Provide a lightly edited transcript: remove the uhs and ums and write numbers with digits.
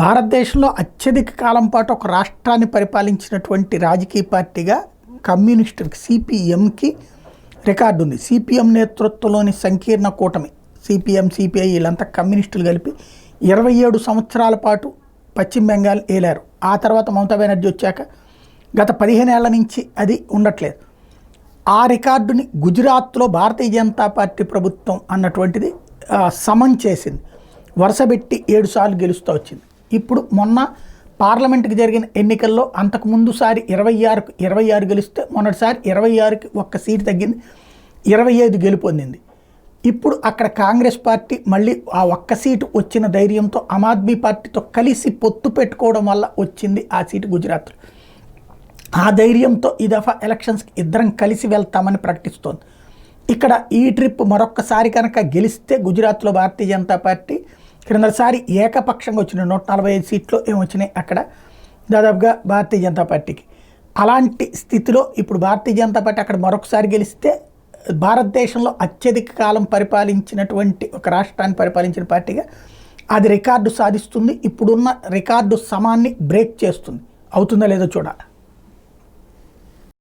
భారతదేశంలో అత్యధిక కాలం పాటు ఒక రాష్ట్రాన్ని పరిపాలించినటువంటి రాజకీయ పార్టీగా కమ్యూనిస్టులకి సిపిఎంకి రికార్డు ఉంది. సిపిఎం నేతృత్వంలోని సంకీర్ణ కూటమి సిపిఎం సిపిఐ వీళ్ళంతా కమ్యూనిస్టులు కలిపి 27 సంవత్సరాల పాటు పశ్చిమ బెంగాల్ ఏలారు. ఆ తర్వాత మమతా బెనర్జీ వచ్చాక గత 15 ఏళ్ల నుంచి అది ఉండట్లేదు. ఆ రికార్డుని గుజరాత్లో భారతీయ జనతా పార్టీ ప్రభుత్వం అన్నటువంటిది సమన్ చేసింది. వరుసబెట్టి 7 సార్లు గెలుస్తూ వచ్చింది. ఇప్పుడు మొన్న పార్లమెంట్కి జరిగిన ఎన్నికల్లో అంతకుముందుసారి 26కు 26 గెలిస్తే మొన్నటిసారి 26కి ఒక్క సీటు తగ్గింది, 25 గెలుపొందింది. ఇప్పుడు అక్కడ కాంగ్రెస్ పార్టీ మళ్ళీ ఆ ఒక్క సీటు వచ్చిన ధైర్యంతో ఆమ్ ఆద్మీ పార్టీతో కలిసి పొత్తు పెట్టుకోవడం వల్ల వచ్చింది ఆ సీటు గుజరాత్లో. ఆ ధైర్యంతో ఈ దఫా ఎలక్షన్స్కి ఇద్దరం కలిసి వెళ్తామని ప్రకటిస్తోంది. ఇక్కడ ఈ ట్రిప్ మరొక్కసారి కనుక గెలిస్తే గుజరాత్లో భారతీయ జనతా పార్టీ క్రిందసారి ఏకపక్షంగా వచ్చిన 145 సీట్లు ఏమొచ్చినాయి అక్కడ దాదాపుగా భారతీయ జనతా పార్టీకి. అలాంటి స్థితిలో ఇప్పుడు భారతీయ జనతా పార్టీ అక్కడ మరొకసారి గెలిస్తే భారతదేశంలో అత్యధిక కాలం పరిపాలించినటువంటి ఒక రాష్ట్రాన్ని పరిపాలించిన పార్టీగా అది రికార్డు సాధిస్తుంది. ఇప్పుడున్న రికార్డు సమాన్ని బ్రేక్ చేస్తుంది. అవుతుందో లేదో చూడాలి.